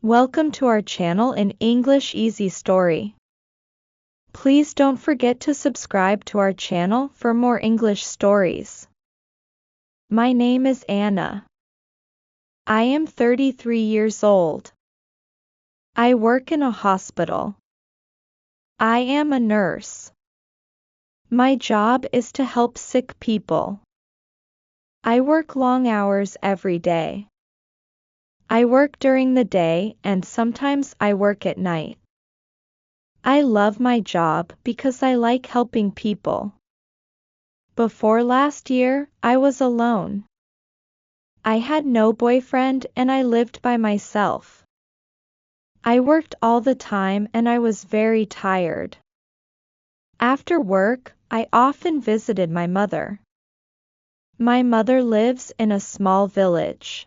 Welcome to our channel in English Easy Story. Please don't forget to subscribe to our channel for more English stories. My name is Anna. I am 33 years old. I work in a hospital. I am a nurse. My job is to help sick people. I work long hours every day. I work during the day and sometimes I work at night. I love my job because I like helping people. Before last year, I was alone. I had no boyfriend and I lived by myself. I worked all the time and I was very tired. After work, I often visited my mother. My mother lives in a small village.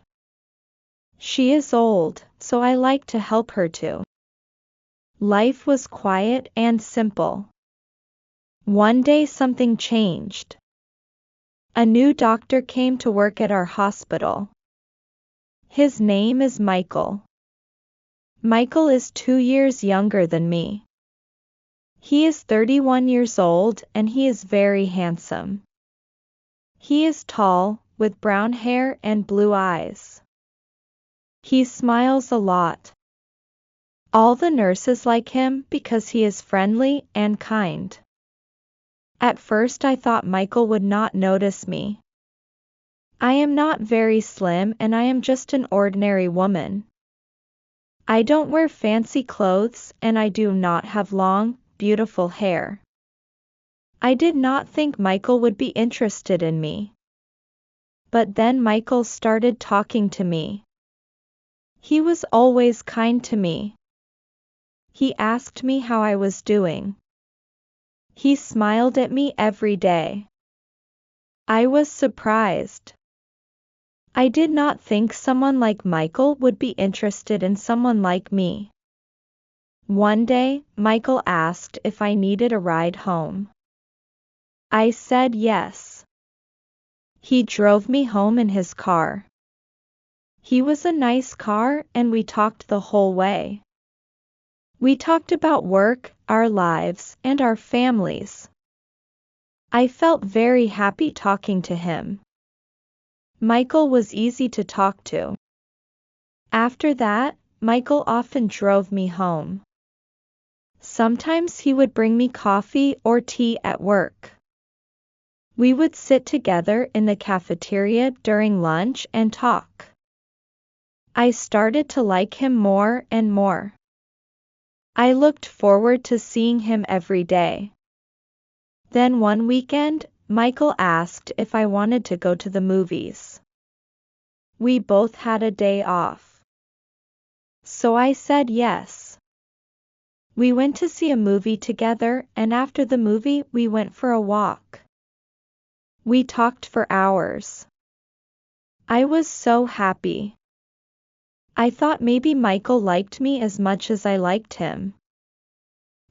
She is old, so I like to help her too. Life was quiet and simple. One day something changed. A new doctor came to work at our hospital. His name is Michael. Michael is 2 years younger than me. He is 31 years old and he is very handsome. He is tall, with brown hair and blue eyes. He smiles a lot. All the nurses like him because he is friendly and kind. At first I thought Michael would not notice me. I am not very slim and I am just an ordinary woman. I don't wear fancy clothes and I do not have long, beautiful hair. I did not think Michael would be interested in me. But then Michael started talking to me. He was always kind to me. He asked me how I was doing. He smiled at me every day. I was surprised. I did not think someone like Michael would be interested in someone like me. One day, Michael asked if I needed a ride home. I said yes. He drove me home in his car. He was a nice car and we talked the whole way. We talked about work, our lives, and our families. I felt very happy talking to him. Michael was easy to talk to. After that, Michael often drove me home. Sometimes he would bring me coffee or tea at work. We would sit together in the cafeteria during lunch and talk. I started to like him more and more. I looked forward to seeing him every day. Then one weekend, Michael asked if I wanted to go to the movies. We both had a day off. So I said yes. We went to see a movie together and after the movie we went for a walk. We talked for hours. I was so happy. I thought maybe Michael liked me as much as I liked him.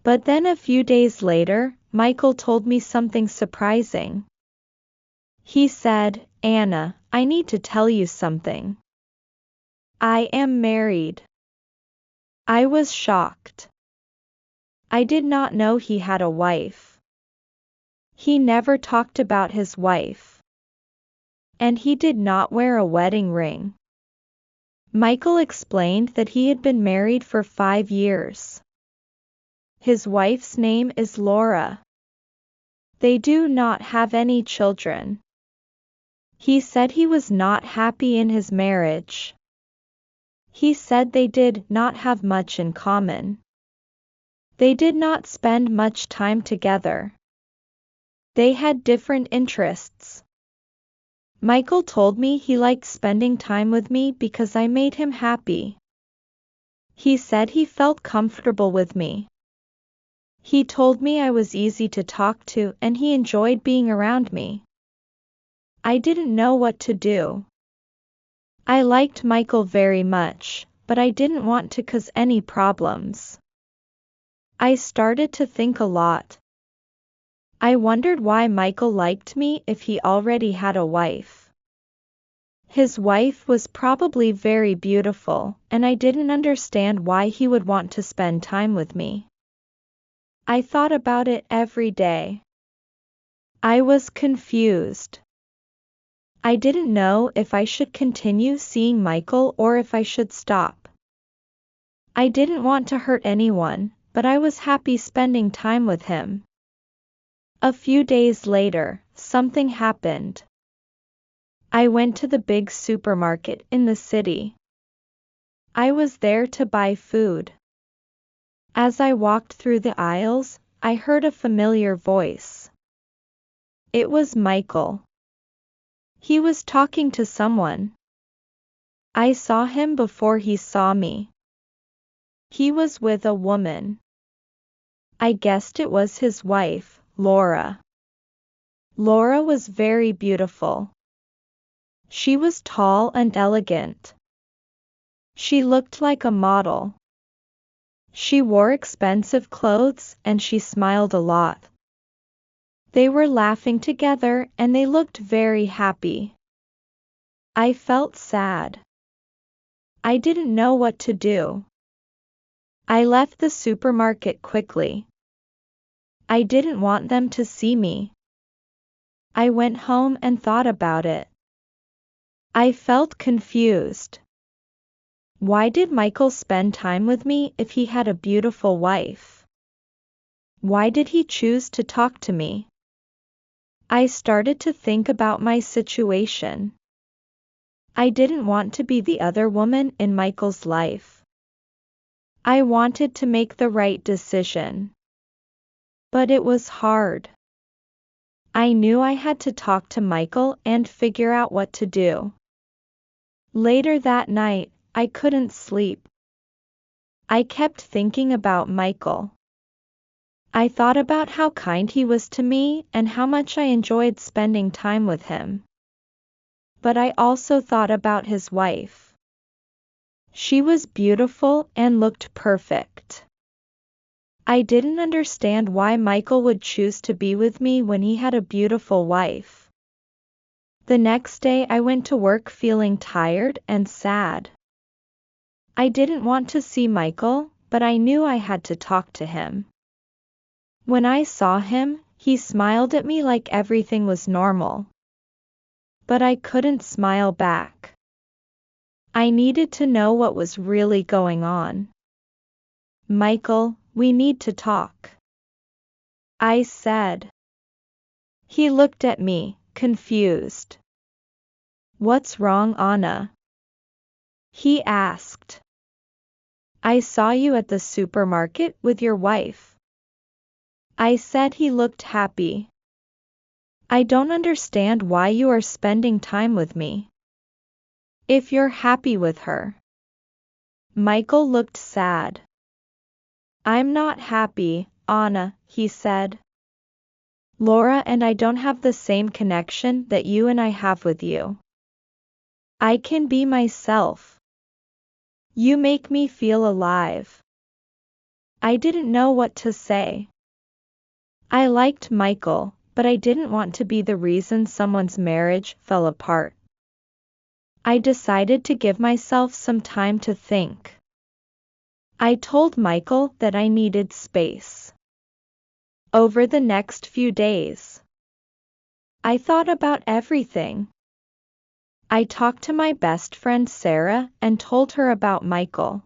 But then a few days later, Michael told me something surprising. He said, "Anna, I need to tell you something. I am married." I was shocked. I did not know he had a wife. He never talked about his wife. And he did not wear a wedding ring. Michael explained that he had been married for 5 years. His wife's name is Laura. They do not have any children. He said he was not happy in his marriage. He said they did not have much in common. They did not spend much time together. They had different interests. Michael told me he liked spending time with me because I made him happy. He said he felt comfortable with me. He told me I was easy to talk to and he enjoyed being around me. I didn't know what to do. I liked Michael very much, but I didn't want to cause any problems. I started to think a lot. I wondered why Michael liked me if he already had a wife. His wife was probably very beautiful, and I didn't understand why he would want to spend time with me. I thought about it every day. I was confused. I didn't know if I should continue seeing Michael or if I should stop. I didn't want to hurt anyone, but I was happy spending time with him. A few days later, something happened. I went to the big supermarket in the city. I was there to buy food. As I walked through the aisles, I heard a familiar voice. It was Michael. He was talking to someone. I saw him before he saw me. He was with a woman. I guessed it was his wife, Laura. Laura was very beautiful. She was tall and elegant. She looked like a model. She wore expensive clothes and she smiled a lot. They were laughing together and they looked very happy. I felt sad. I didn't know what to do. I left the supermarket quickly. I didn't want them to see me. I went home and thought about it. I felt confused. Why did Michael spend time with me if he had a beautiful wife? Why did he choose to talk to me? I started to think about my situation. I didn't want to be the other woman in Michael's life. I wanted to make the right decision. But it was hard. I knew I had to talk to Michael and figure out what to do. Later that night, I couldn't sleep. I kept thinking about Michael. I thought about how kind he was to me and how much I enjoyed spending time with him. But I also thought about his wife. She was beautiful and looked perfect. I didn't understand why Michael would choose to be with me when he had a beautiful wife. The next day I went to work feeling tired and sad. I didn't want to see Michael, but I knew I had to talk to him. When I saw him, he smiled at me like everything was normal. But I couldn't smile back. I needed to know what was really going on. Michael, we need to talk, I said. He looked at me, confused. What's wrong, Anna? He asked. I saw you at the supermarket with your wife. I said. He looked happy. I don't understand why you are spending time with me. If you're happy with her. Michael looked sad. I'm not happy, Anna, he said. Laura and I don't have the same connection that you and I have with you. I can be myself. You make me feel alive. I didn't know what to say. I liked Michael, but I didn't want to be the reason someone's marriage fell apart. I decided to give myself some time to think. I told Michael that I needed space. Over the next few days, I thought about everything. I talked to my best friend Sarah and told her about Michael.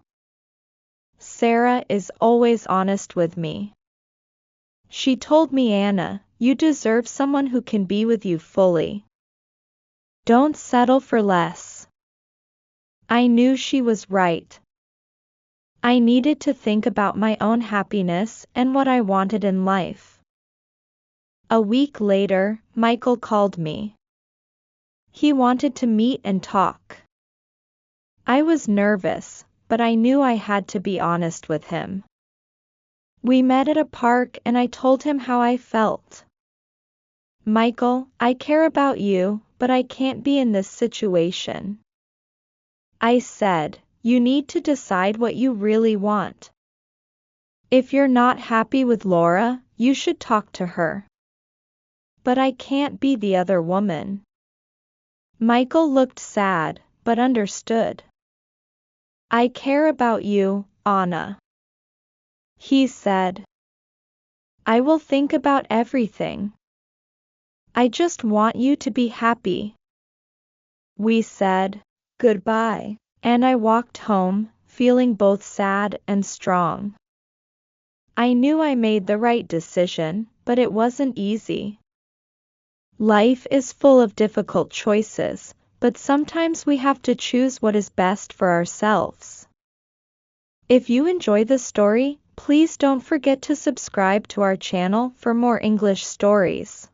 Sarah is always honest with me. She told me, Anna, you deserve someone who can be with you fully. Don't settle for less. I knew she was right. I needed to think about my own happiness and what I wanted in life. A week later, Michael called me. He wanted to meet and talk. I was nervous, but I knew I had to be honest with him. We met at a park and I told him how I felt. Michael, I care about you, but I can't be in this situation. I said, you need to decide what you really want. If you're not happy with Laura, you should talk to her. But I can't be the other woman. Michael looked sad, but understood. I care about you, Anna, he said. I will think about everything. I just want you to be happy. We said goodbye, and I walked home, feeling both sad and strong. I knew I made the right decision, but it wasn't easy. Life is full of difficult choices, but sometimes we have to choose what is best for ourselves. If you enjoy the story, please don't forget to subscribe to our channel for more English stories.